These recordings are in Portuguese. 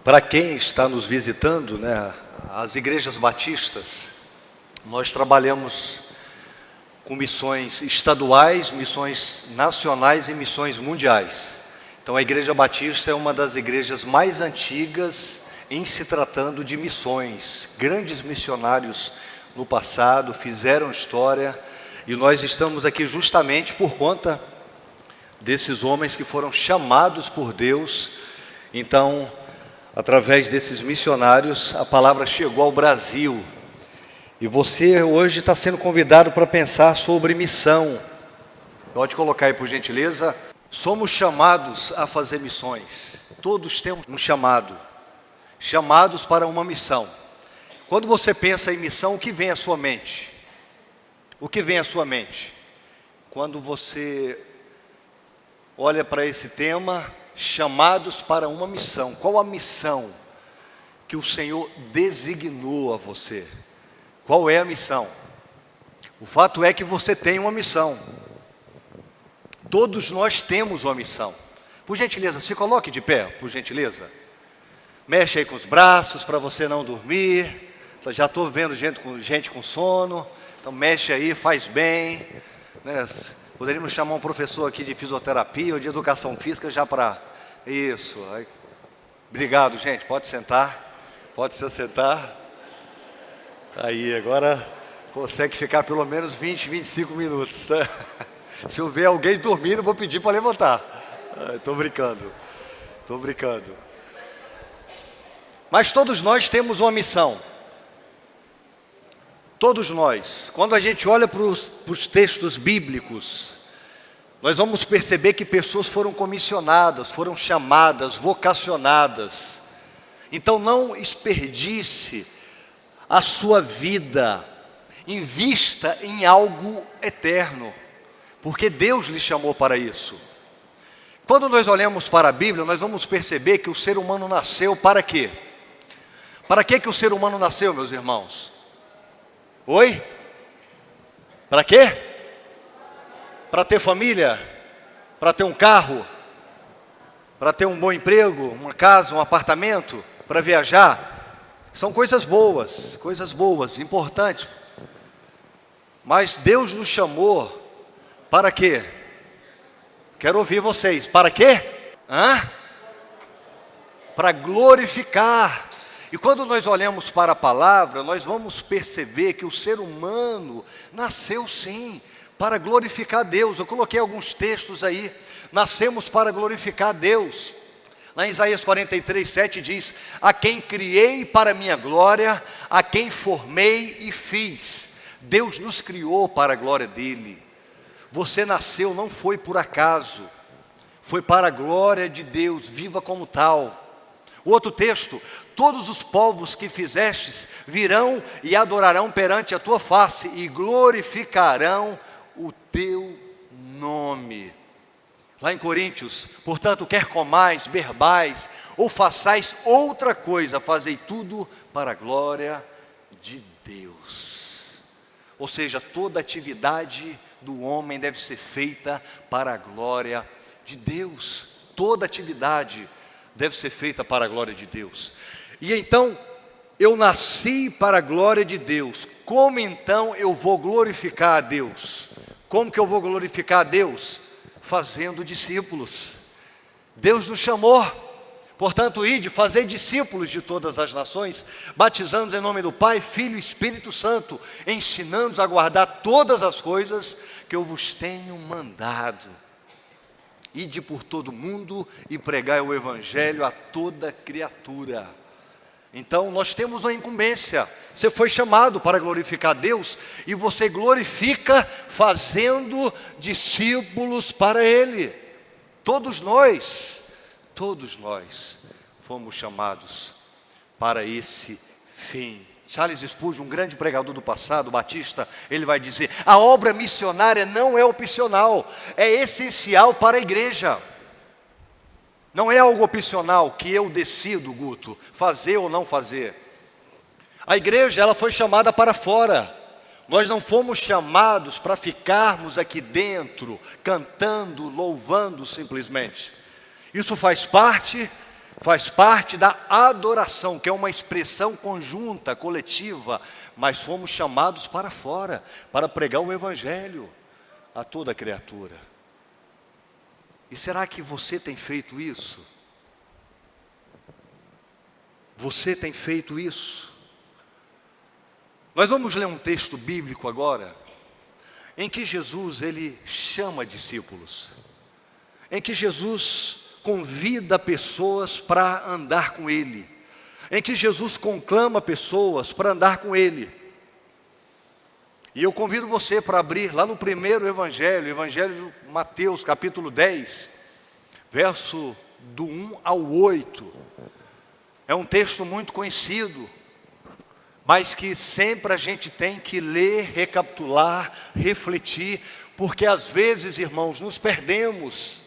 Para quem está nos visitando, né, as igrejas batistas, nós trabalhamos com missões estaduais, missões nacionais e missões mundiais. Então a Igreja Batista é uma das igrejas mais antigas em se tratando de missões. Grandes missionários no passado fizeram história e nós estamos aqui justamente por conta desses homens que foram chamados por Deus. Então, através desses missionários, a palavra chegou ao Brasil. E você hoje está sendo convidado para pensar sobre missão. Pode colocar aí, por gentileza. Somos chamados a fazer missões. Todos temos um chamado. Chamados para uma missão. Quando você pensa em missão, o que vem à sua mente? O que vem à sua mente? Quando você olha para esse tema, chamados para uma missão. Qual a missão que o Senhor designou a você? Qual é a missão? O fato é que você tem uma missão. Todos nós temos uma missão. Por gentileza, se coloque de pé, por gentileza. Mexe aí com os braços para você não dormir. Já estou vendo gente com sono. Então mexe aí, faz bem, né? Poderíamos chamar um professor aqui de fisioterapia ou de educação física já para isso. Obrigado, gente. Pode sentar. Pode se assentar. Aí, agora consegue ficar pelo menos 20, 25 minutos. Né? Se eu ver alguém dormindo, vou pedir para levantar. Estou brincando. Estou brincando. Mas todos nós temos uma missão. Todos nós, quando a gente olha para os textos bíblicos, nós vamos perceber que pessoas foram comissionadas, foram chamadas, vocacionadas. Então não desperdice a sua vida, invista em algo eterno, porque Deus lhe chamou para isso. Quando nós olhamos para a Bíblia, nós vamos perceber que o ser humano nasceu para quê? Para que o ser humano nasceu, meus irmãos? Oi? Para quê? Para ter família? Para ter um carro? Para ter um bom emprego? Uma casa, um apartamento? Para viajar? São coisas boas, importantes. Mas Deus nos chamou para quê? Quero ouvir vocês. Para quê? Para glorificar. E quando nós olhamos para a palavra, nós vamos perceber que o ser humano nasceu sim para glorificar Deus. Eu coloquei alguns textos aí. Nascemos para glorificar Deus. Lá em Isaías 43, 7 diz: a quem criei para minha glória, a quem formei e fiz. Deus nos criou para a glória dele. Você nasceu, não foi por acaso, foi para a glória de Deus, viva como tal. O outro texto: todos os povos que fizestes virão e adorarão perante a tua face e glorificarão o teu nome. Lá em Coríntios: portanto, quer comais, bebais ou façais outra coisa, fazei tudo para a glória de Deus. Ou seja, toda atividade do homem deve ser feita para a glória de Deus. Toda atividade deve ser feita para a glória de Deus. E então, eu nasci para a glória de Deus. Como então eu vou glorificar a Deus? Como que eu vou glorificar a Deus? Fazendo discípulos. Deus nos chamou. Portanto, ide, fazei discípulos de todas as nações, batizando-os em nome do Pai, Filho e Espírito Santo, ensinando-os a guardar todas as coisas que eu vos tenho mandado. Ide por todo mundo e pregai o Evangelho a toda criatura. Então nós temos uma incumbência. Você foi chamado para glorificar Deus e você glorifica fazendo discípulos para Ele. Todos nós fomos chamados para esse fim. Charles Spurgeon, um grande pregador do passado, batista, ele vai dizer: a obra missionária não é opcional, é essencial para a igreja. Não é algo opcional que eu decido, Guto, fazer ou não fazer. A igreja, ela foi chamada para fora. Nós não fomos chamados para ficarmos aqui dentro, cantando, louvando simplesmente. Isso faz parte, faz parte da adoração, que é uma expressão conjunta, coletiva, mas fomos chamados para fora, para pregar o Evangelho a toda criatura. E será que você tem feito isso? Você tem feito isso? Nós vamos ler um texto bíblico agora, em que Jesus, ele chama discípulos, em que Jesus convida pessoas para andar com ele, em que Jesus conclama pessoas para andar com ele. E eu convido você para abrir lá no primeiro evangelho, Evangelho de Mateus, capítulo 10, verso do 1 ao 8. É um texto muito conhecido, mas que sempre a gente tem que ler, recapitular, refletir, porque às vezes, irmãos, nos perdemos,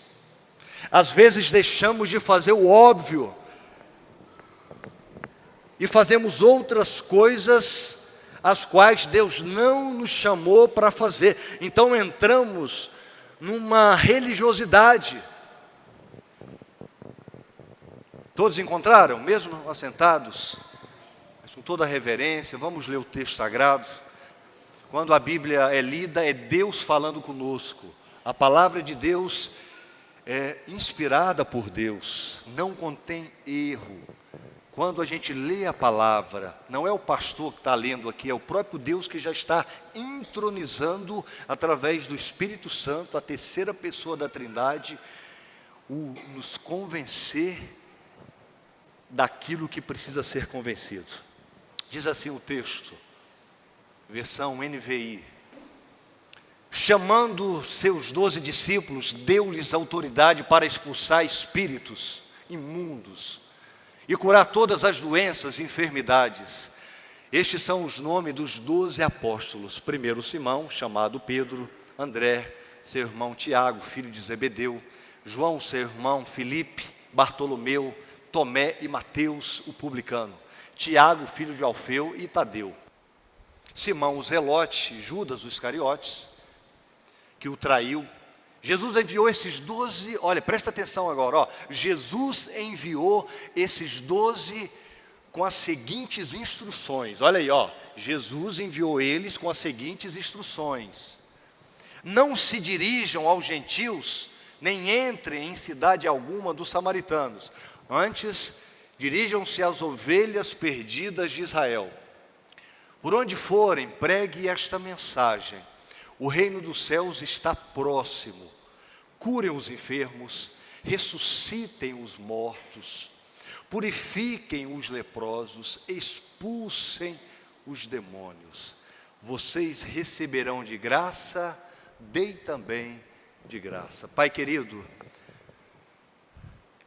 às vezes deixamos de fazer o óbvio, e fazemos outras coisas as quais Deus não nos chamou para fazer. Então entramos numa religiosidade. Todos encontraram, mesmo assentados, mas com toda a reverência? Vamos ler o texto sagrado. Quando a Bíblia é lida, é Deus falando conosco. A palavra de Deus é inspirada por Deus, não contém erro. Quando a gente lê a palavra, não é o pastor que está lendo aqui, é o próprio Deus que já está entronizando, através do Espírito Santo, a terceira pessoa da Trindade, nos convencer daquilo que precisa ser convencido. Diz assim o texto, versão NVI: chamando seus 12 discípulos, deu-lhes autoridade para expulsar espíritos imundos e curar todas as doenças e enfermidades. Estes são os nomes dos 12 apóstolos. Primeiro Simão, chamado Pedro; André, seu irmão Tiago, filho de Zebedeu; João, seu irmão Filipe; Bartolomeu, Tomé e Mateus, o publicano; Tiago, filho de Alfeu, e Tadeu; Simão o Zelote; Judas o Iscariotes, que o traiu. Jesus enviou esses 12, olha, presta atenção agora, Jesus enviou esses 12 com as seguintes instruções. Olha aí, Jesus enviou eles com as seguintes instruções: não se dirijam aos gentios, nem entrem em cidade alguma dos samaritanos. Antes, dirijam-se às ovelhas perdidas de Israel. Por onde forem, pregue esta mensagem: o reino dos céus está próximo. Curem os enfermos, ressuscitem os mortos, purifiquem os leprosos, expulsem os demônios. Vocês receberão de graça, dei também de graça. Pai querido,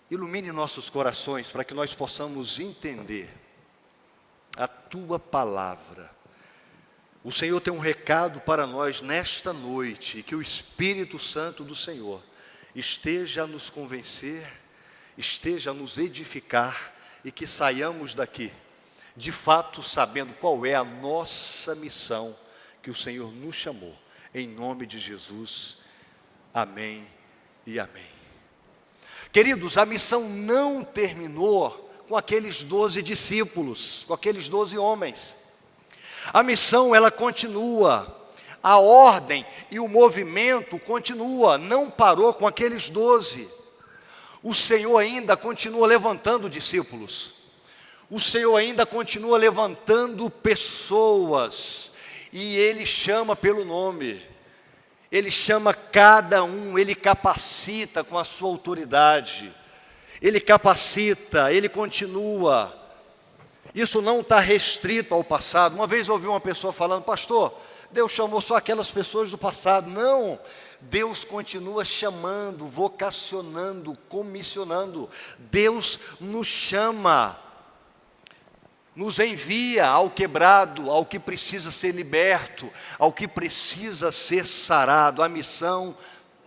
ilumine nossos corações para que nós possamos entender a Tua palavra. O Senhor tem um recado para nós nesta noite, e que o Espírito Santo do Senhor esteja a nos convencer, esteja a nos edificar, e que saiamos daqui, de fato, sabendo qual é a nossa missão que o Senhor nos chamou. Em nome de Jesus, amém e amém. Queridos, a missão não terminou com aqueles 12 discípulos, com aqueles 12 homens. A missão, ela continua, a ordem e o movimento continua, não parou com aqueles 12. O Senhor ainda continua levantando discípulos, o Senhor ainda continua levantando pessoas, e Ele chama pelo nome, Ele chama cada um, Ele capacita com a sua autoridade, Ele capacita, Ele continua. Isso não está restrito ao passado. Uma vez eu ouvi uma pessoa falando: pastor, Deus chamou só aquelas pessoas do passado. Não, Deus continua chamando, vocacionando, comissionando. Deus nos chama, nos envia ao quebrado, ao que precisa ser liberto, ao que precisa ser sarado. A missão,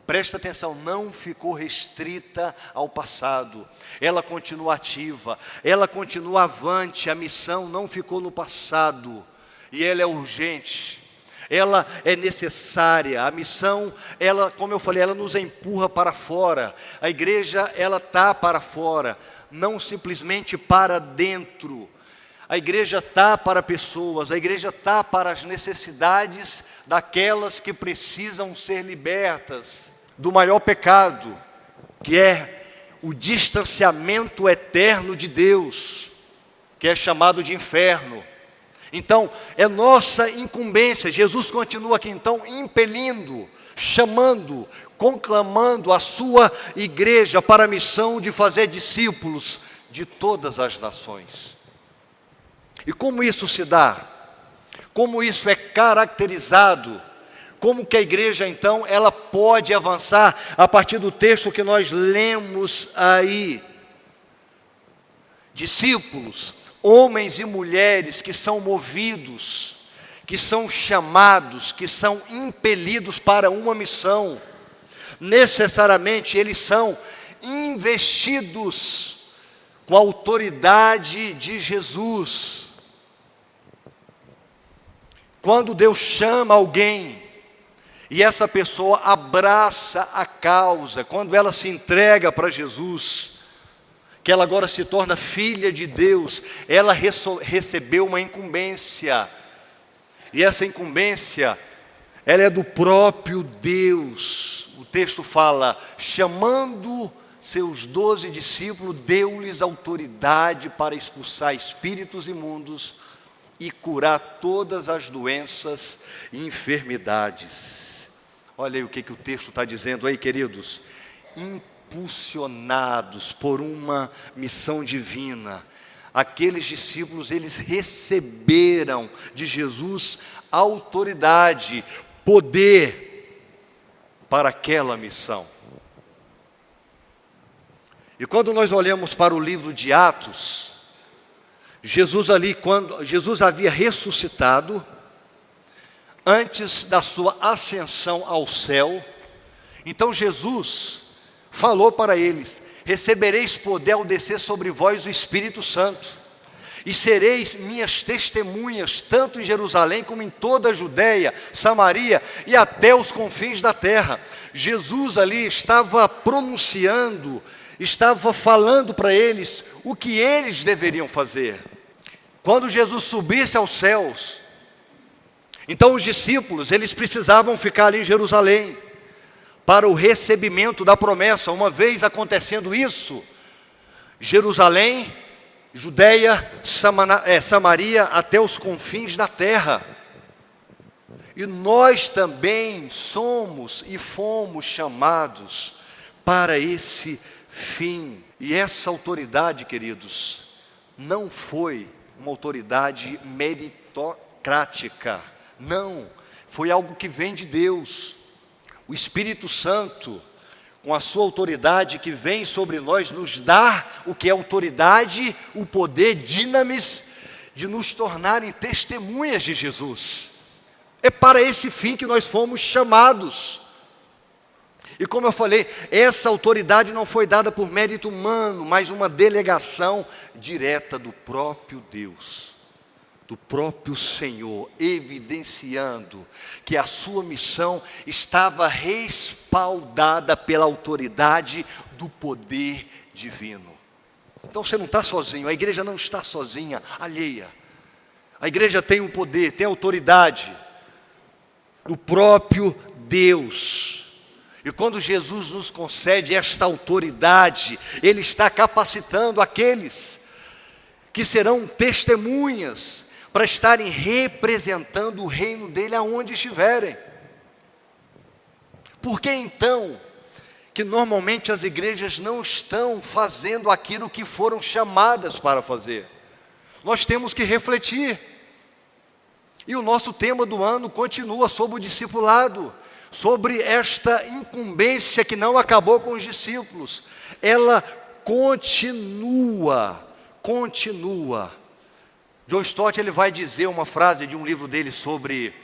presta atenção, não ficou restrita ao passado, ela continua ativa, ela continua avante. A missão não ficou no passado, e ela é urgente. ela é necessária. A missão, ela, como eu falei, ela nos empurra para fora. A igreja, ela está para fora, não simplesmente para dentro. A igreja está para pessoas, a igreja está para as necessidades daquelas que precisam ser libertas do maior pecado, que é o distanciamento eterno de Deus, que é chamado de inferno. Então, é nossa incumbência. Jesus continua aqui então impelindo, chamando, conclamando a sua igreja para a missão de fazer discípulos de todas as nações. E como isso se dá? Como isso é caracterizado? Como que a igreja então, ela pode avançar a partir do texto que nós lemos aí? Discípulos, homens e mulheres que são movidos, que são chamados, que são impelidos para uma missão. Necessariamente eles são investidos com a autoridade de Jesus. Quando Deus chama alguém e essa pessoa abraça a causa, quando ela se entrega para Jesus, que ela agora se torna filha de Deus, ela recebeu uma incumbência. E essa incumbência, ela é do próprio Deus. O texto fala, chamando seus 12 discípulos, deu-lhes autoridade para expulsar espíritos imundos e curar todas as doenças e enfermidades. Olha aí o que o texto está dizendo aí, queridos. Impulsionados por uma missão divina, aqueles discípulos, eles receberam de Jesus autoridade, poder para aquela missão. E quando nós olhamos para o livro de Atos, Jesus ali, quando Jesus havia ressuscitado, antes da sua ascensão ao céu, então Jesus falou para eles, recebereis poder ao descer sobre vós o Espírito Santo, e sereis minhas testemunhas, tanto em Jerusalém como em toda a Judéia, Samaria e até os confins da terra. Jesus ali estava pronunciando, estava falando para eles o que eles deveriam fazer. Quando Jesus subisse aos céus, então os discípulos, eles precisavam ficar ali em Jerusalém, para o recebimento da promessa. Uma vez acontecendo isso, Jerusalém, Judéia, Samaria, até os confins da terra. E nós também somos e fomos chamados para esse fim. E essa autoridade, queridos, não foi uma autoridade meritocrática, não, foi algo que vem de Deus. O Espírito Santo, com a sua autoridade que vem sobre nós, nos dá o que é autoridade, o poder, dinamis, de nos tornarem testemunhas de Jesus. É para esse fim que nós fomos chamados. E como eu falei, essa autoridade não foi dada por mérito humano, mas uma delegação direta do próprio Deus, do próprio Senhor, evidenciando que a sua missão estava respaldada pela autoridade do poder divino. Então você não está sozinho, a igreja não está sozinha, alheia. A igreja tem um poder, tem autoridade do próprio Deus. E quando Jesus nos concede esta autoridade, Ele está capacitando aqueles que serão testemunhas para estarem representando o reino dEle aonde estiverem. Por que então que normalmente as igrejas não estão fazendo aquilo que foram chamadas para fazer? Nós temos que refletir. E o nosso tema do ano continua sobre o discipulado, sobre esta incumbência que não acabou com os discípulos. Ela continua. John Stott, ele vai dizer uma frase de um livro dele sobre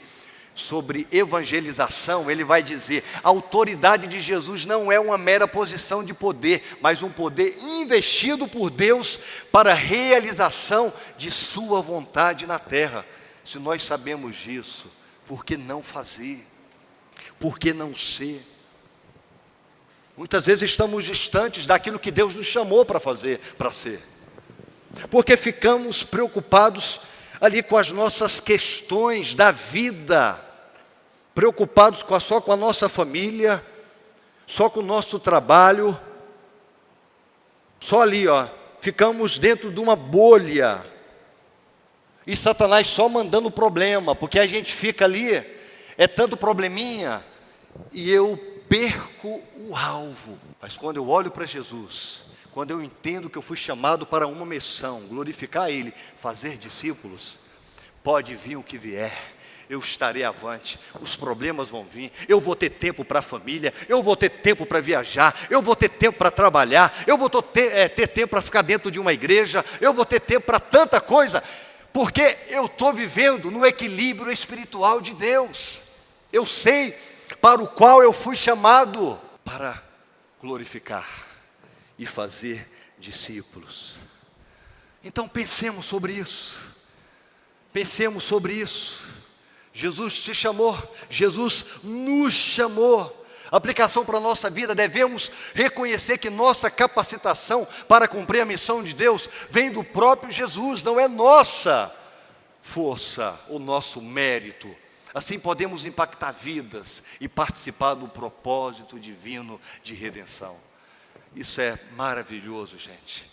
evangelização. Ele vai dizer: a autoridade de Jesus não é uma mera posição de poder, mas um poder investido por Deus para a realização de sua vontade na terra. Se nós sabemos disso, Por que não fazer? Por que não ser? Muitas vezes estamos distantes daquilo que Deus nos chamou para fazer, para ser. Porque ficamos preocupados ali com as nossas questões da vida, preocupados só com a nossa família, só com o nosso trabalho, só ali, ficamos dentro de uma bolha, e Satanás só mandando problema, porque a gente fica ali, é tanto probleminha, e eu perco o alvo. Mas quando eu olho para Jesus, quando eu entendo que eu fui chamado para uma missão, glorificar Ele, fazer discípulos, pode vir o que vier, eu estarei avante, os problemas vão vir, eu vou ter tempo para a família, eu vou ter tempo para viajar, eu vou ter tempo para trabalhar, eu vou ter tempo para ficar dentro de uma igreja, eu vou ter tempo para tanta coisa, porque eu estou vivendo no equilíbrio espiritual de Deus. Eu sei para o qual eu fui chamado, para glorificar e fazer discípulos. Então pensemos sobre isso. Pensemos sobre isso. Jesus te chamou, Jesus nos chamou. Aplicação para a nossa vida, devemos reconhecer que nossa capacitação para cumprir a missão de Deus vem do próprio Jesus, não é nossa força, o nosso mérito. Assim podemos impactar vidas e participar do propósito divino de redenção. Isso é maravilhoso, gente.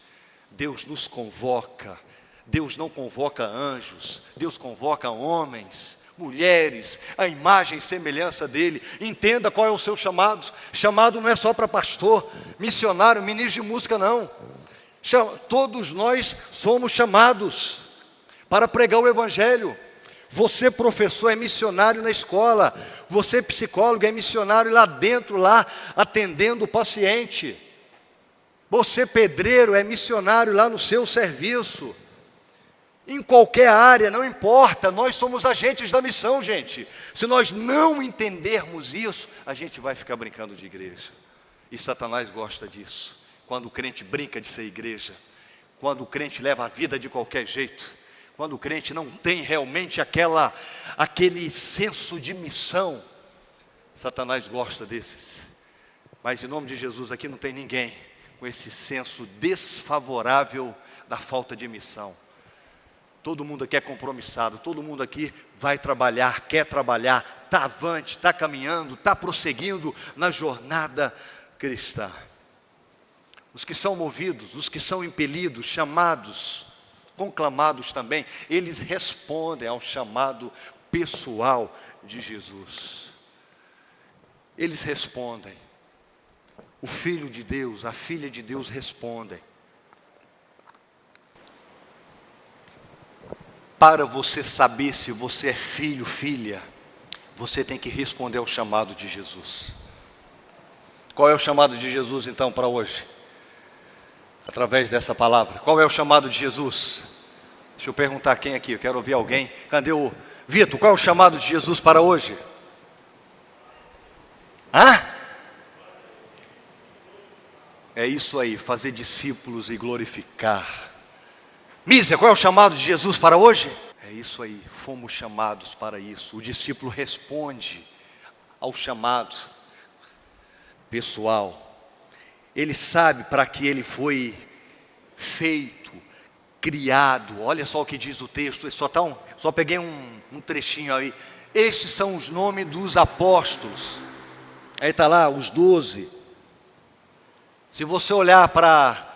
Deus nos convoca. Deus não convoca anjos, Deus convoca homens, mulheres, a imagem e semelhança dEle. Entenda qual é o seu chamado. Chamado não é só para pastor, missionário, ministro de música, não. Todos nós somos chamados para pregar o Evangelho. Você, professor, é missionário na escola. Você, psicólogo, é missionário lá dentro, lá atendendo o paciente. Você, pedreiro, é missionário lá no seu serviço. Em qualquer área, não importa, nós somos agentes da missão, gente. Se nós não entendermos isso, a gente vai ficar brincando de igreja. E Satanás gosta disso. Quando o crente brinca de ser igreja, quando o crente leva a vida de qualquer jeito, quando o crente não tem realmente aquele senso de missão, Satanás gosta desses. Mas em nome de Jesus, aqui não tem ninguém com esse senso desfavorável da falta de missão. Todo mundo aqui é compromissado, todo mundo aqui vai trabalhar, quer trabalhar, está avante, está caminhando, está prosseguindo na jornada cristã. Os que são movidos, os que são impelidos, chamados, conclamados também, eles respondem ao chamado pessoal de Jesus. Eles respondem. O Filho de Deus, a Filha de Deus respondem. Para você saber se você é filho, filha, você tem que responder ao chamado de Jesus. Qual é o chamado de Jesus então para hoje? Através dessa palavra. Qual é o chamado de Jesus? Deixa eu perguntar quem aqui, eu quero ouvir alguém. Cadê o Vitor? Qual é o chamado de Jesus para hoje? É isso aí, fazer discípulos e glorificar. Mísia, qual é o chamado de Jesus para hoje? É isso aí, fomos chamados para isso. O discípulo responde ao chamado pessoal. Ele sabe para que ele foi feito, criado. Olha só o que diz o texto, só peguei um trechinho aí. Estes são os nomes dos apóstolos. Aí está lá, os 12. Se você olhar para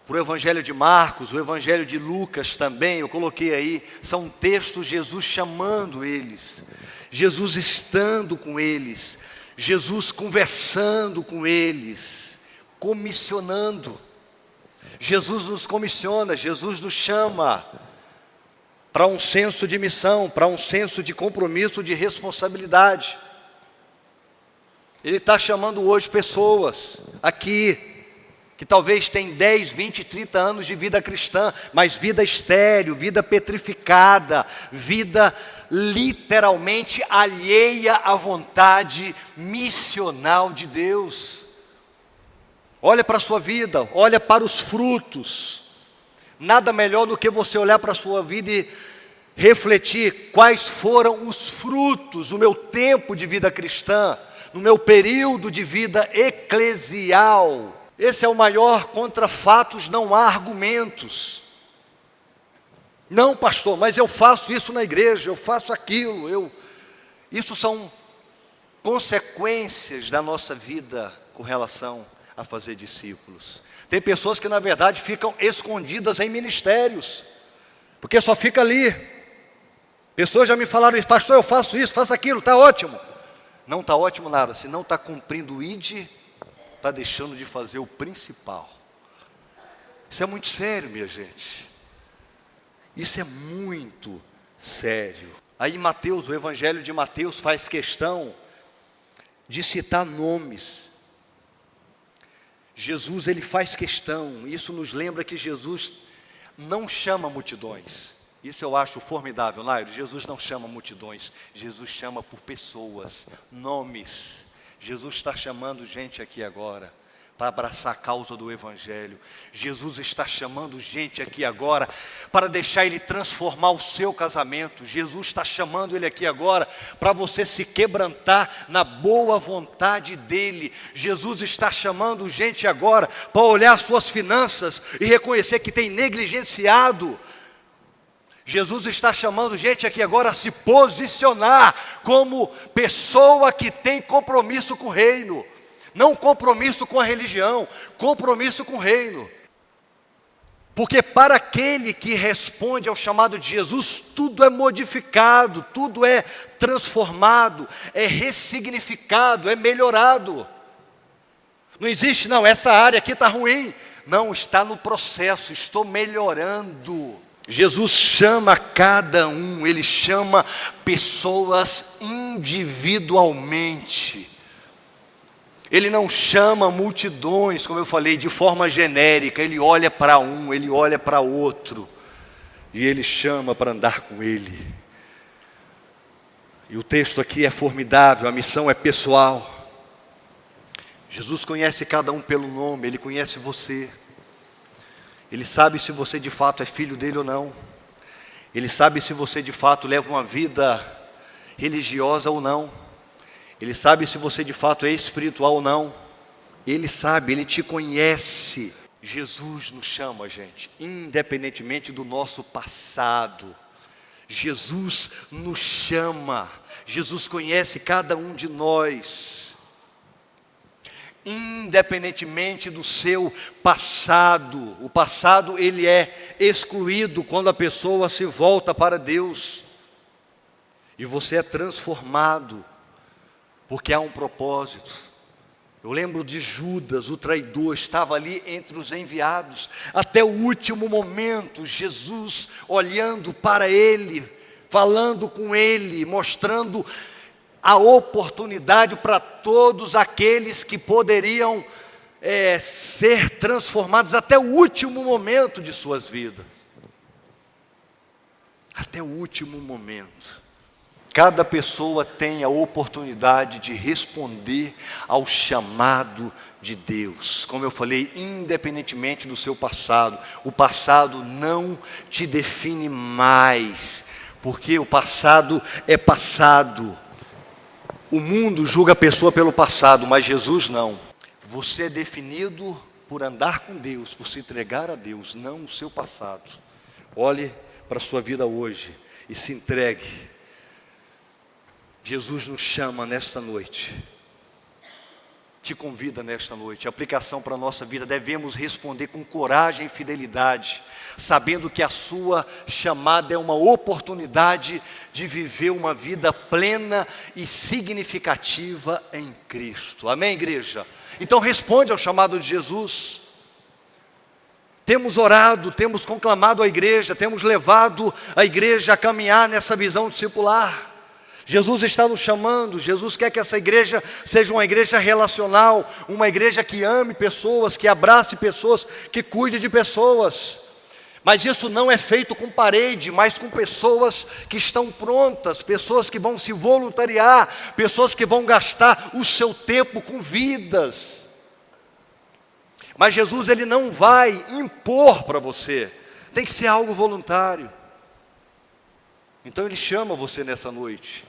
o Evangelho de Marcos, o Evangelho de Lucas também, eu coloquei aí, são textos Jesus chamando eles, Jesus estando com eles, Jesus conversando com eles, comissionando. Jesus nos comissiona, Jesus nos chama para um senso de missão, para um senso de compromisso, de responsabilidade. Ele está chamando hoje pessoas aqui, que talvez tem 10, 20, 30 anos de vida cristã, mas vida estéril, vida petrificada, vida literalmente alheia à vontade missional de Deus. Olha para a sua vida, olha para os frutos. Nada melhor do que você olhar para a sua vida refletir quais foram os frutos do meu tempo de vida cristã, no meu período de vida eclesial. Esse é o maior contra fatos, não há argumentos. Não, pastor, mas eu faço isso na igreja, eu faço aquilo, Isso são consequências da nossa vida com relação a fazer discípulos. Tem pessoas que na verdade ficam escondidas em ministérios, porque só fica ali. Pessoas já me falaram isso, pastor, eu faço isso, faço aquilo, está ótimo. Não está ótimo nada, se não está cumprindo o ID, está deixando de fazer o principal. Isso é muito sério, minha gente. Isso é muito sério. Aí Mateus, o Evangelho de Mateus faz questão de citar nomes. Jesus, ele faz questão, isso nos lembra que Jesus não chama multidões. Isso eu acho formidável, Nairo. Jesus não chama multidões, Jesus chama por pessoas, nomes. Jesus está chamando gente aqui agora para abraçar a causa do Evangelho. Jesus está chamando gente aqui agora para deixar Ele transformar o seu casamento. Jesus está chamando Ele aqui agora para você se quebrantar na boa vontade dEle. Jesus está chamando gente agora para olhar suas finanças e reconhecer que tem negligenciado. Jesus está chamando gente aqui agora a se posicionar como pessoa que tem compromisso com o reino. Não compromisso com a religião, compromisso com o reino. Porque para aquele que responde ao chamado de Jesus, tudo é modificado, tudo é transformado, é ressignificado, é melhorado. Não existe, não, essa área aqui está ruim. Não, está no processo, estou melhorando. Jesus chama cada um, Ele chama pessoas individualmente. Ele não chama multidões, como eu falei, de forma genérica. Ele olha para um, Ele olha para outro. E Ele chama para andar com Ele. E o texto aqui é formidável, a missão é pessoal. Jesus conhece cada um pelo nome, Ele conhece você. Ele sabe se você de fato é filho dele ou não. Ele sabe se você de fato leva uma vida religiosa ou não. Ele sabe se você de fato é espiritual ou não. Ele sabe, Ele te conhece. Jesus nos chama, gente, independentemente do nosso passado. Jesus nos chama. Jesus conhece cada um de nós. Independentemente do seu passado. O passado, ele é excluído quando a pessoa se volta para Deus. E você é transformado, porque há um propósito. Eu lembro de Judas, o traidor, estava ali entre os enviados, até o último momento, Jesus olhando para ele, falando com ele, mostrando a oportunidade para todos aqueles que poderiam ser transformados até o último momento de suas vidas. Até o último momento. Cada pessoa tem a oportunidade de responder ao chamado de Deus. Como eu falei, independentemente do seu passado. O passado não te define mais, porque o passado é passado. O mundo julga a pessoa pelo passado, mas Jesus não. Você é definido por andar com Deus, por se entregar a Deus, não o seu passado. Olhe para a sua vida hoje e se entregue. Jesus nos chama nesta noite. Te convida nesta noite. A aplicação para a nossa vida, devemos responder com coragem e fidelidade, sabendo que a sua chamada é uma oportunidade de viver uma vida plena e significativa em Cristo. Amém, igreja? Então responde ao chamado de Jesus. Temos orado, temos conclamado a igreja, temos levado a igreja a caminhar nessa visão discipular. Jesus está nos chamando, Jesus quer que essa igreja seja uma igreja relacional, uma igreja que ame pessoas, que abrace pessoas, que cuide de pessoas. Mas isso não é feito com parede, mas com pessoas que estão prontas, pessoas que vão se voluntariar, pessoas que vão gastar o seu tempo com vidas. Mas Jesus, Ele não vai impor para você, tem que ser algo voluntário. Então Ele chama você nessa noite,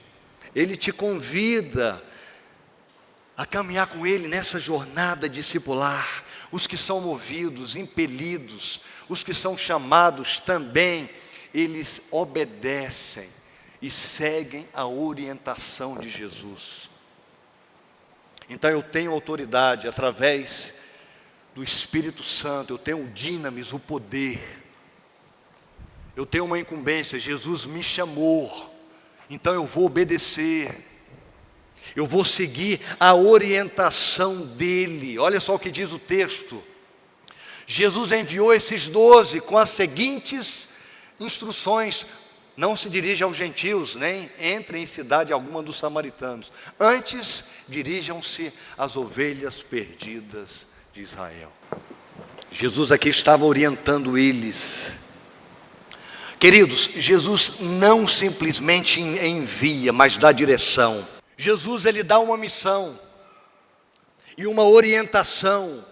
Ele te convida a caminhar com Ele nessa jornada discipular. Os que são movidos, impelidos, os que são chamados também, eles obedecem e seguem a orientação de Jesus. Então eu tenho autoridade através do Espírito Santo, eu tenho o dinamis, o poder. Eu tenho uma incumbência, Jesus me chamou, então eu vou obedecer. Eu vou seguir a orientação dEle. Olha só o que diz o texto. Jesus enviou esses 12 com as seguintes instruções: não se dirija aos gentios, nem entrem em cidade alguma dos samaritanos. Antes, dirijam-se às ovelhas perdidas de Israel. Jesus aqui estava orientando eles. Queridos, Jesus não simplesmente envia, mas dá direção. Jesus, Ele dá uma missão e uma orientação,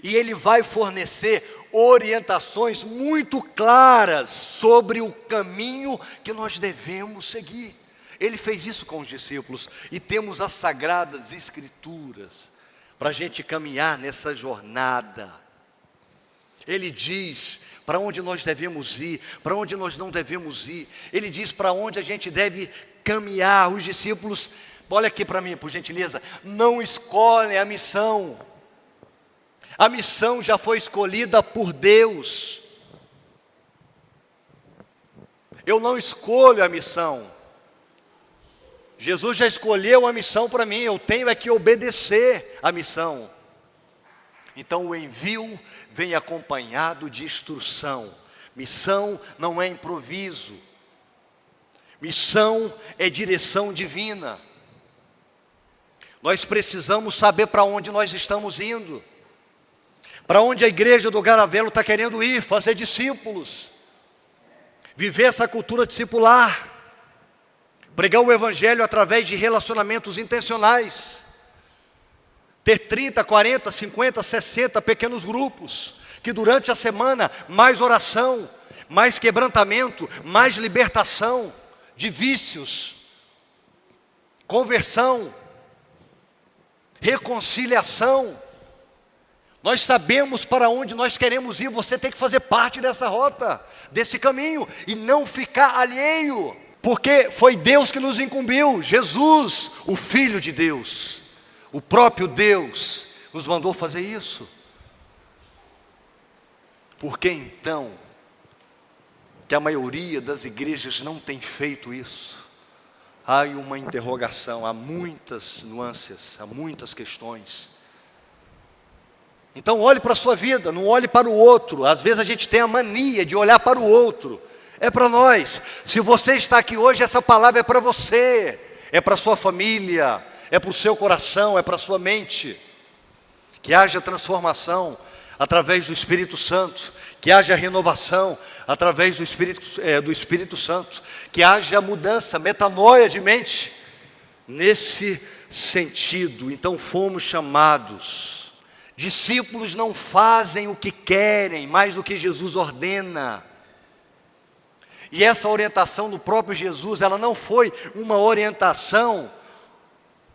e Ele vai fornecer orientações muito claras sobre o caminho que nós devemos seguir. Ele fez isso com os discípulos, e temos as Sagradas Escrituras para a gente caminhar nessa jornada. Ele diz para onde nós devemos ir, para onde nós não devemos ir. Ele diz para onde a gente deve caminhar. Os discípulos, olha aqui para mim, por gentileza, não escolhem a missão. A missão já foi escolhida por Deus. Eu não escolho a missão. Jesus já escolheu a missão para mim, eu tenho é que obedecer a missão. Então o envio vem acompanhado de instrução. Missão não é improviso. Missão é direção divina. Nós precisamos saber para onde nós estamos indo. Para onde a igreja do Garavelo está querendo ir, fazer discípulos. Viver essa cultura discipular. Pregar o evangelho através de relacionamentos intencionais. Ter 30, 40, 50, 60 pequenos grupos, que durante a semana, mais oração, mais quebrantamento, mais libertação de vícios, conversão, reconciliação. Nós sabemos para onde nós queremos ir, você tem que fazer parte dessa rota, desse caminho, e não ficar alheio, porque foi Deus que nos incumbiu. Jesus, o Filho de Deus, o próprio Deus nos mandou fazer isso. Por que então que a maioria das igrejas não tem feito isso? Há uma interrogação, há muitas nuances, há muitas questões. Então olhe para a sua vida, não olhe para o outro. Às vezes a gente tem a mania de olhar para o outro. É para nós. Se você está aqui hoje, essa palavra é para você, é para a sua família, é para o seu coração, é para a sua mente. Que haja transformação através do Espírito Santo, que haja renovação através do Espírito Santo, que haja mudança, metanoia de mente, nesse sentido. Então fomos chamados. Discípulos não fazem o que querem, mas o que Jesus ordena. E essa orientação do próprio Jesus, ela não foi uma orientação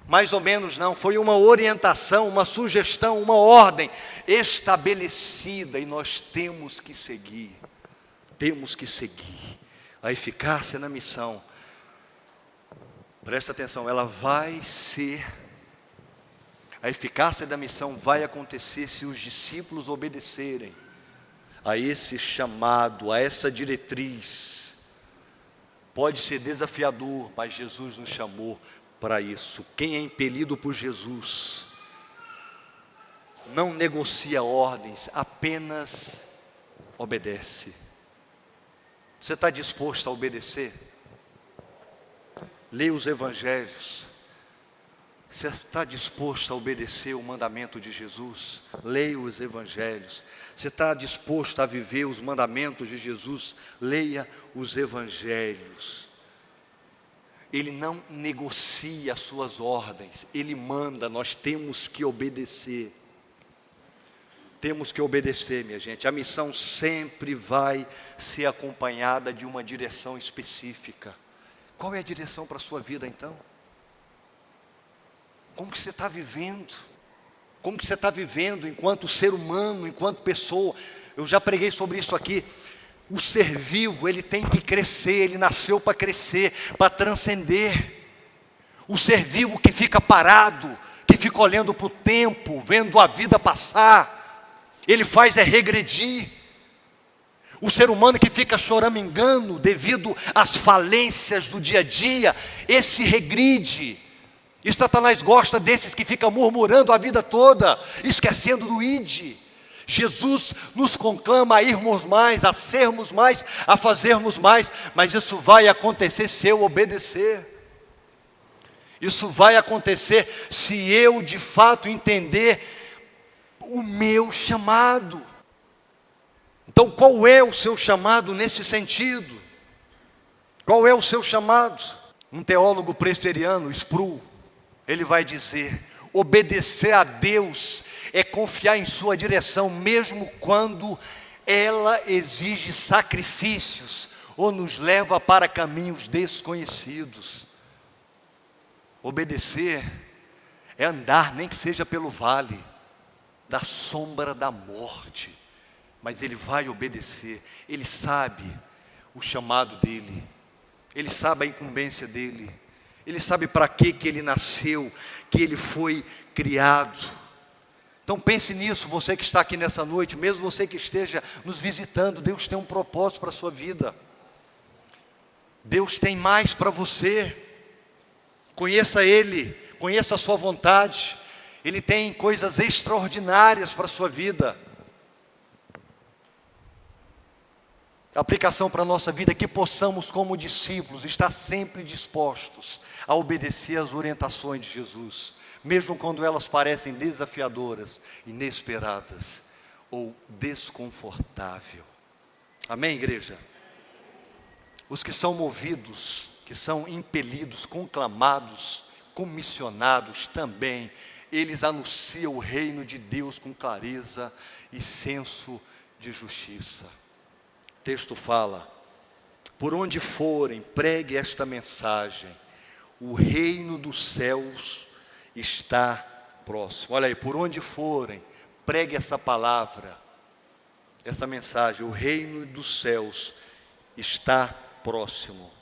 mais ou menos não, foi uma orientação, uma sugestão, uma ordem estabelecida, e nós temos que seguir. Temos que seguir. A eficácia na missão, presta atenção, ela vai ser, a eficácia da missão vai acontecer se os discípulos obedecerem a esse chamado, a essa diretriz. Pode ser desafiador, mas Jesus nos chamou para isso. Quem é impelido por Jesus não negocia ordens, apenas obedece. Você está disposto a obedecer? Leia os evangelhos. Você está disposto a obedecer o mandamento de Jesus? Leia os evangelhos. Você está disposto a viver os mandamentos de Jesus? Leia os evangelhos. Ele não negocia as suas ordens, Ele manda, nós temos que obedecer. Temos que obedecer, minha gente. A missão sempre vai ser acompanhada de uma direção específica. Qual é a direção para a sua vida, então? Como que você está vivendo? Como que você está vivendo enquanto ser humano, enquanto pessoa? Eu já preguei sobre isso aqui. O ser vivo, ele tem que crescer, ele nasceu para crescer, para transcender. O ser vivo que fica parado, que fica olhando para o tempo, vendo a vida passar, ele faz regredir. O ser humano que fica choramingando devido às falências do dia a dia, esse regride. E Satanás gosta desses que ficam murmurando a vida toda, esquecendo do ide. Jesus nos conclama a irmos mais, a sermos mais, a fazermos mais, mas isso vai acontecer se eu obedecer. Isso vai acontecer se eu de fato entender o meu chamado. Então, qual é o seu chamado nesse sentido? Qual é o seu chamado? Um teólogo presbiteriano, Sproul, ele vai dizer: obedecer a Deus é confiar em sua direção, mesmo quando ela exige sacrifícios ou nos leva para caminhos desconhecidos. Obedecer é andar, nem que seja pelo vale da sombra da morte, mas ele vai obedecer. Ele sabe o chamado dele, ele sabe a incumbência dele, ele sabe para que ele nasceu, que ele foi criado. Então pense nisso, você que está aqui nessa noite, mesmo você que esteja nos visitando, Deus tem um propósito para a sua vida. Deus tem mais para você. Conheça Ele, conheça a sua vontade. Ele tem coisas extraordinárias para a sua vida. A aplicação para a nossa vida é que possamos, como discípulos, estar sempre dispostos a obedecer às orientações de Jesus, mesmo quando elas parecem desafiadoras, inesperadas ou desconfortáveis. Amém, igreja? Os que são movidos, que são impelidos, conclamados, comissionados também, eles anunciam o reino de Deus com clareza e senso de justiça. O texto fala: por onde forem, pregue esta mensagem, o reino dos céus está próximo. Olha aí, por onde forem, pregue essa palavra, essa mensagem, o reino dos céus está próximo.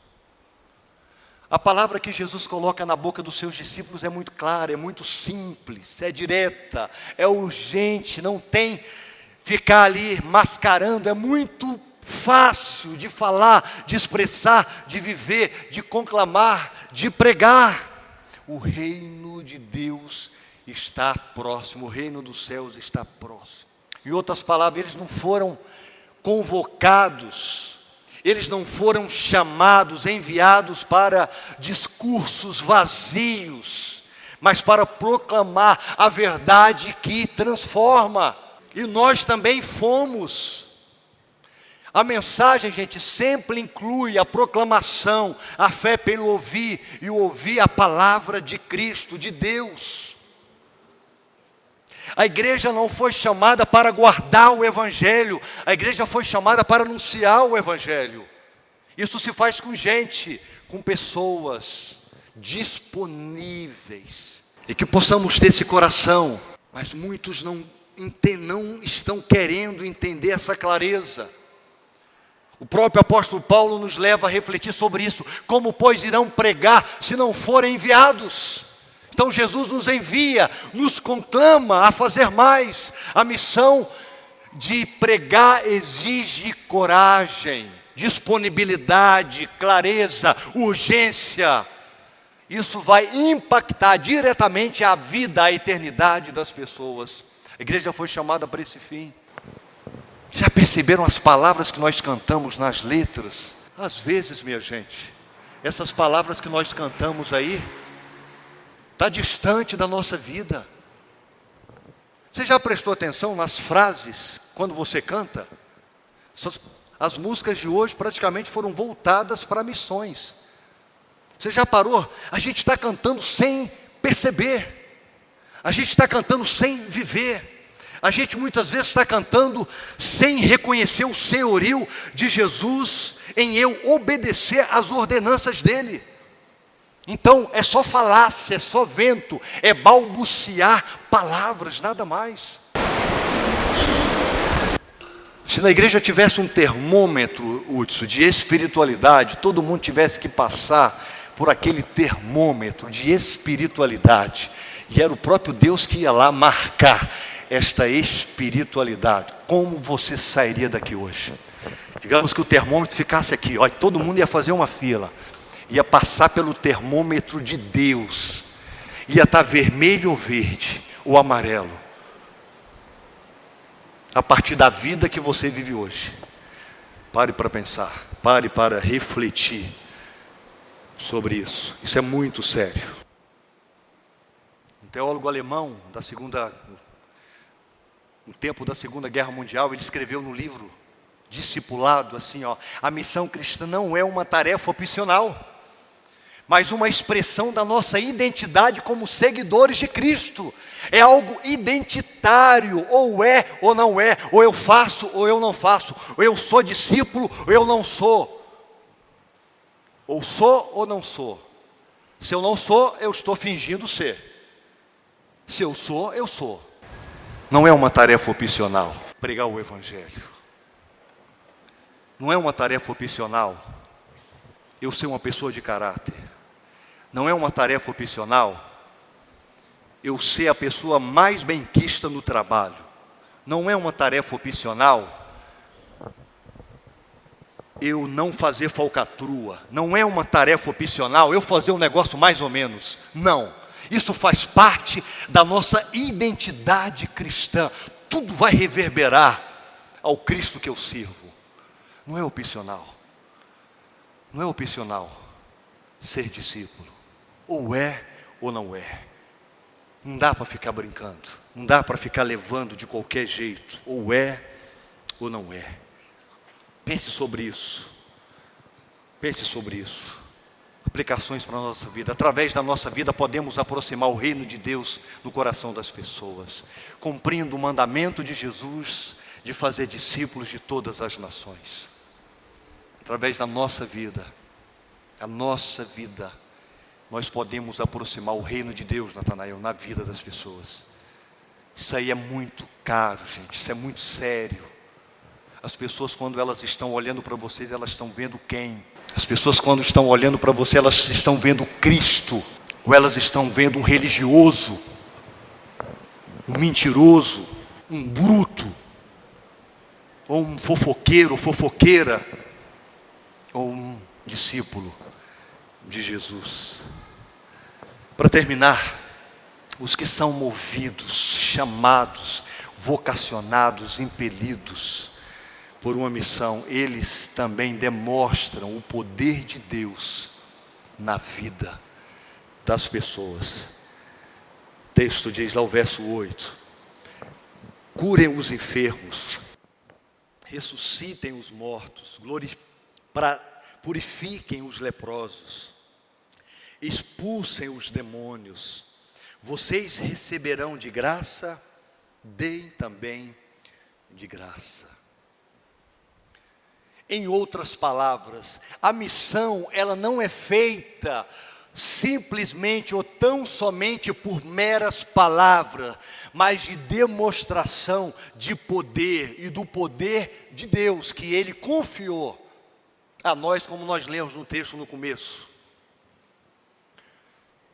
A palavra que Jesus coloca na boca dos seus discípulos é muito clara, é muito simples, é direta, é urgente, não tem ficar ali mascarando, é muito fácil de falar, de expressar, de viver, de conclamar, de pregar. O reino de Deus está próximo, o reino dos céus está próximo. Em outras palavras, eles não foram convocados, eles não foram chamados, enviados para discursos vazios, mas para proclamar a verdade que transforma. E nós também fomos. A mensagem, gente, sempre inclui a proclamação, a fé pelo ouvir, e o ouvir a palavra de Cristo, de Deus. A igreja não foi chamada para guardar o Evangelho, a igreja foi chamada para anunciar o Evangelho. Isso se faz com gente, com pessoas disponíveis. E que possamos ter esse coração, mas muitos não estão querendo entender essa clareza. O próprio apóstolo Paulo nos leva a refletir sobre isso. Como, pois, irão pregar se não forem enviados? Então Jesus nos envia, nos conclama a fazer mais. A missão de pregar exige coragem, disponibilidade, clareza, urgência. Isso vai impactar diretamente a vida, a eternidade das pessoas. A igreja foi chamada para esse fim. Já perceberam as palavras que nós cantamos nas letras? Às vezes, minha gente, essas palavras que nós cantamos aí, está distante da nossa vida. Você já prestou atenção nas frases quando você canta? As músicas de hoje praticamente foram voltadas para missões. Você já parou? A gente está cantando sem perceber. A gente está cantando sem viver. A gente muitas vezes está cantando sem reconhecer o senhorio de Jesus em eu obedecer às ordenanças dele. Então é só falácia, é só vento, é balbuciar palavras, nada mais. Se na igreja tivesse um termômetro, Hudson, de espiritualidade, todo mundo tivesse que passar por aquele termômetro de espiritualidade, e era o próprio Deus que ia lá marcar esta espiritualidade, como você sairia daqui hoje? Digamos que o termômetro ficasse aqui, ó, todo mundo ia fazer uma fila, ia passar pelo termômetro de Deus, ia estar vermelho ou verde, ou amarelo, a partir da vida que você vive hoje. Pare para pensar, pare para refletir sobre isso. Isso é muito sério. Um teólogo alemão no tempo da Segunda Guerra Mundial, ele escreveu no livro Discipulado assim, ó: a missão cristã não é uma tarefa opcional, mas uma expressão da nossa identidade como seguidores de Cristo. É algo identitário, ou é ou não é, ou eu faço ou eu não faço, ou eu sou discípulo ou eu não sou, ou sou ou não sou. Se eu não sou, eu estou fingindo ser. Se eu sou, eu sou. Não é uma tarefa opcional pregar o Evangelho. Não é uma tarefa opcional eu ser uma pessoa de caráter. Não é uma tarefa opcional eu ser a pessoa mais benquista no trabalho. Não é uma tarefa opcional eu não fazer falcatrua. Não é uma tarefa opcional eu fazer um negócio mais ou menos. Não. Isso faz parte da nossa identidade cristã. Tudo vai reverberar ao Cristo que eu sirvo. Não é opcional. Não é opcional ser discípulo. Ou é ou não é. Não dá para ficar brincando. Não dá para ficar levando de qualquer jeito. Ou é ou não é. Pense sobre isso. Pense sobre isso. Aplicações para a nossa vida. Através da nossa vida podemos aproximar o reino de Deus no coração das pessoas, cumprindo o mandamento de Jesus de fazer discípulos de todas as nações. Através da nossa vida, nós podemos aproximar o reino de Deus, Natanael, na vida das pessoas. Isso aí é muito caro, gente, isso é muito sério. As pessoas, quando elas estão olhando para vocês, elas estão vendo quem? As pessoas, quando estão olhando para você, elas estão vendo Cristo, ou elas estão vendo um religioso, um mentiroso, um bruto, ou um fofoqueiro, fofoqueira, ou um discípulo de Jesus. Para terminar, os que são movidos, chamados, vocacionados, impelidos por uma missão, eles também demonstram o poder de Deus na vida das pessoas. O texto diz lá o verso 8: curem os enfermos, ressuscitem os mortos, purifiquem os leprosos, expulsem os demônios. Vocês receberão de graça, deem também de graça. Em outras palavras, a missão, ela não é feita simplesmente ou tão somente por meras palavras, mas de demonstração de poder e do poder de Deus que Ele confiou a nós, como nós lemos no texto no começo.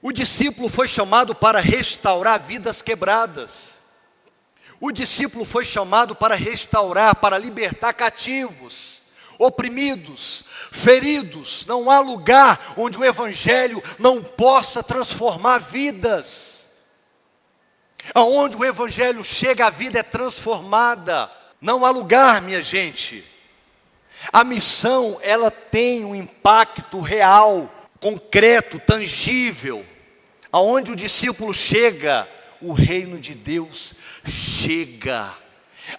O discípulo foi chamado para restaurar vidas quebradas. O discípulo foi chamado para restaurar, para libertar cativos, oprimidos, feridos. Não há lugar onde o Evangelho não possa transformar vidas. Aonde o Evangelho chega, a vida é transformada. Não há lugar, minha gente. A missão, ela tem um impacto real, concreto, tangível. Aonde o discípulo chega, o reino de Deus chega.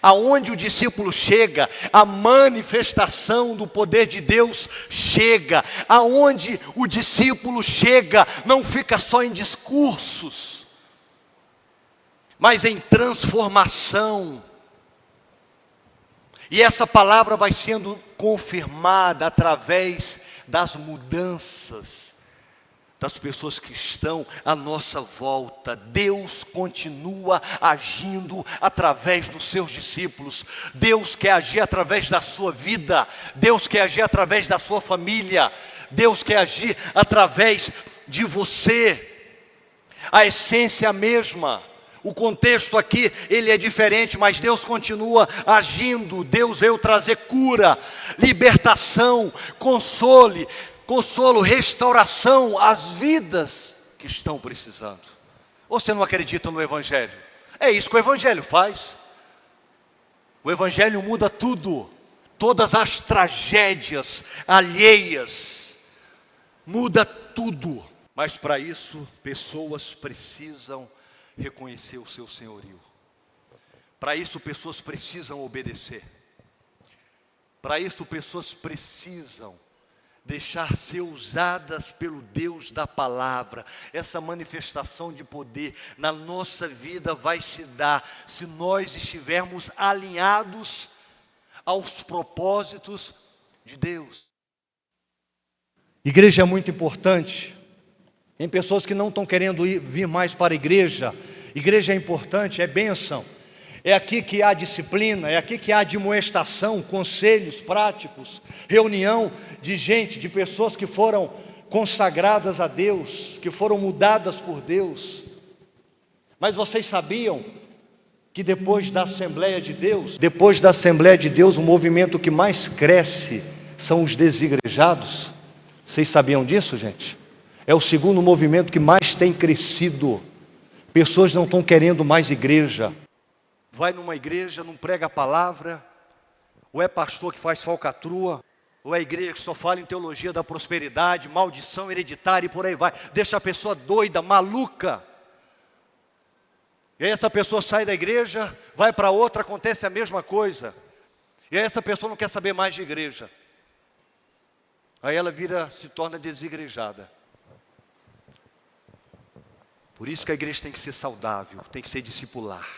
Aonde o discípulo chega, a manifestação do poder de Deus chega. Aonde o discípulo chega, não fica só em discursos, mas em transformação. E essa palavra vai sendo confirmada através das mudanças das pessoas que estão à nossa volta. Deus continua agindo através dos seus discípulos. Deus quer agir através da sua vida. Deus quer agir através da sua família. Deus quer agir através de você. A essência é a mesma. O contexto aqui, ele é diferente, mas Deus continua agindo. Deus veio trazer cura, libertação, consolo, restauração às vidas que estão precisando. Ou você não acredita no Evangelho? É isso que o Evangelho faz. O Evangelho muda tudo. Todas as tragédias alheias, muda tudo. Mas para isso, pessoas precisam reconhecer o seu senhorio. Para isso, pessoas precisam obedecer. Para isso, pessoas precisam deixar ser usadas pelo Deus da palavra. Essa manifestação de poder na nossa vida vai se dar se nós estivermos alinhados aos propósitos de Deus. Igreja é muito importante. Tem pessoas que não estão querendo vir mais para a igreja. Igreja é importante, é bênção. É aqui que há disciplina, é aqui que há admoestação, conselhos práticos, reunião de gente, de pessoas que foram consagradas a Deus, que foram mudadas por Deus. Mas vocês sabiam que depois da Assembleia de Deus, o movimento que mais cresce são os desigrejados? Vocês sabiam disso, gente? É o segundo movimento que mais tem crescido. Pessoas não estão querendo mais igreja. Vai numa igreja, não prega a palavra, ou é pastor que faz falcatrua, ou é igreja que só fala em teologia da prosperidade, maldição hereditária e por aí vai. Deixa a pessoa doida, maluca. E aí essa pessoa sai da igreja, vai para outra, acontece a mesma coisa. E aí essa pessoa não quer saber mais de igreja. Aí ela se torna desigrejada. Por isso que a igreja tem que ser saudável, tem que ser discipular.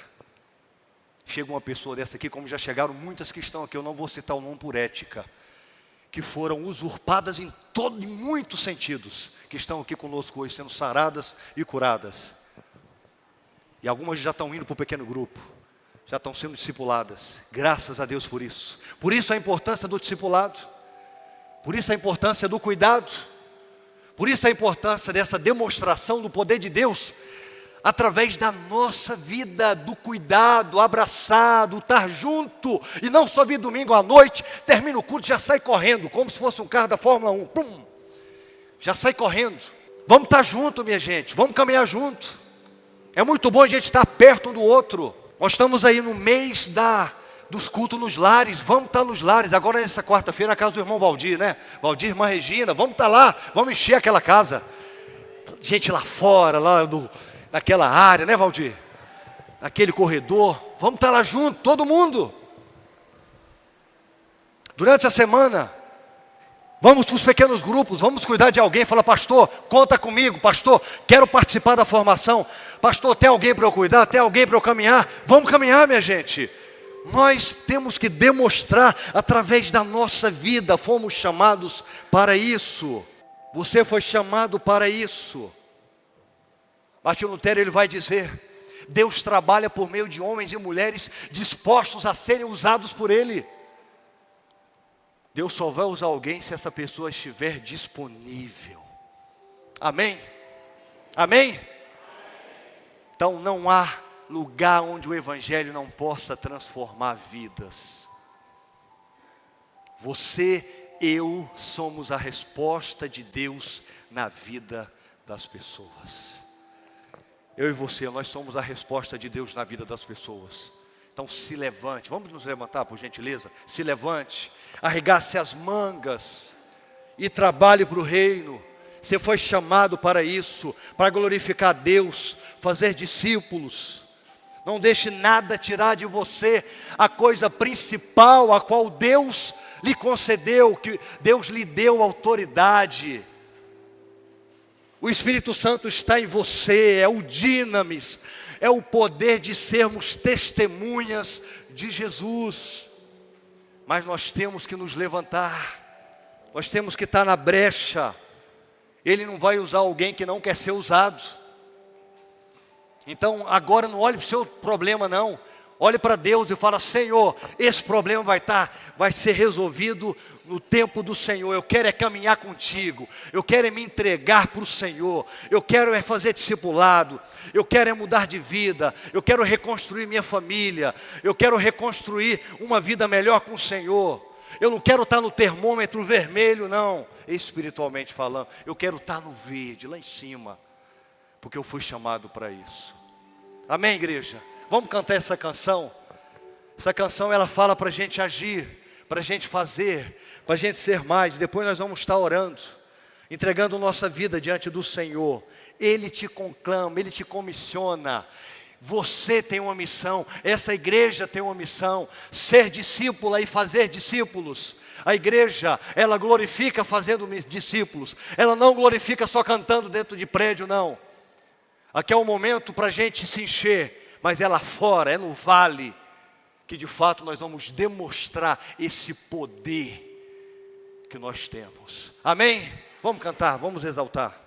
Chega uma pessoa dessa aqui, como já chegaram muitas que estão aqui, eu não vou citar o nome por ética, que foram usurpadas em muitos sentidos, que estão aqui conosco hoje, sendo saradas e curadas. E algumas já estão indo para o pequeno grupo, já estão sendo discipuladas. Graças a Deus por isso. Por isso a importância do discipulado, por isso a importância do cuidado, por isso a importância dessa demonstração do poder de Deus, através da nossa vida, do cuidado, abraçado, estar junto, e não só vir domingo à noite, termina o culto, já sai correndo, como se fosse um carro da Fórmula 1, pum, já sai correndo. Vamos estar junto, minha gente, vamos caminhar junto. É muito bom a gente estar perto um do outro. Nós estamos aí no mês dos cultos nos lares, vamos estar nos lares, agora nessa quarta-feira na casa do irmão Valdir, né? Valdir, irmã Regina, vamos estar lá, vamos encher aquela casa. Gente lá fora, naquela área, né, Valdir? Naquele corredor, vamos estar lá junto, todo mundo. Durante a semana, vamos para os pequenos grupos, vamos cuidar de alguém. Fala, pastor, conta comigo, pastor, quero participar da formação. Pastor, tem alguém para eu cuidar? Tem alguém para eu caminhar? Vamos caminhar, minha gente. Nós temos que demonstrar através da nossa vida, fomos chamados para isso. Você foi chamado para isso. Martinho Lutero, ele vai dizer: Deus trabalha por meio de homens e mulheres dispostos a serem usados por Ele. Deus só vai usar alguém se essa pessoa estiver disponível. Amém? Amém? Então não há lugar onde o Evangelho não possa transformar vidas. Você, eu, somos a resposta de Deus na vida das pessoas. Eu e você, nós somos a resposta de Deus na vida das pessoas. Então se levante, vamos nos levantar por gentileza? Se levante, arregace as mangas e trabalhe para o reino. Você foi chamado para isso, para glorificar a Deus, fazer discípulos. Não deixe nada tirar de você a coisa principal, a qual Deus lhe concedeu, que Deus lhe deu autoridade. O Espírito Santo está em você, é o dinamis, é o poder de sermos testemunhas de Jesus. Mas nós temos que nos levantar, nós temos que estar na brecha. Ele não vai usar alguém que não quer ser usado. Então agora não olhe para o seu problema não, olhe para Deus e fala: Senhor, esse problema vai ser resolvido no tempo do Senhor. Eu quero é caminhar contigo, eu quero é me entregar para o Senhor, eu quero é fazer discipulado, eu quero é mudar de vida, eu quero reconstruir minha família, eu quero reconstruir uma vida melhor com o Senhor. Eu não quero estar no termômetro vermelho não, espiritualmente falando, eu quero estar no verde, lá em cima, porque eu fui chamado para isso. Amém, igreja? Vamos cantar essa canção? Essa canção ela fala para a gente agir, para a gente fazer, para a gente ser mais. Depois nós vamos estar orando, entregando nossa vida diante do Senhor. Ele te conclama, Ele te comissiona. Você tem uma missão, essa igreja tem uma missão: ser discípula e fazer discípulos. A igreja, ela glorifica fazendo discípulos, ela não glorifica só cantando dentro de prédio não. Aqui é um momento para a gente se encher, mas é lá fora, é no vale, que de fato nós vamos demonstrar esse poder que nós temos. Amém? Vamos cantar, vamos exaltar.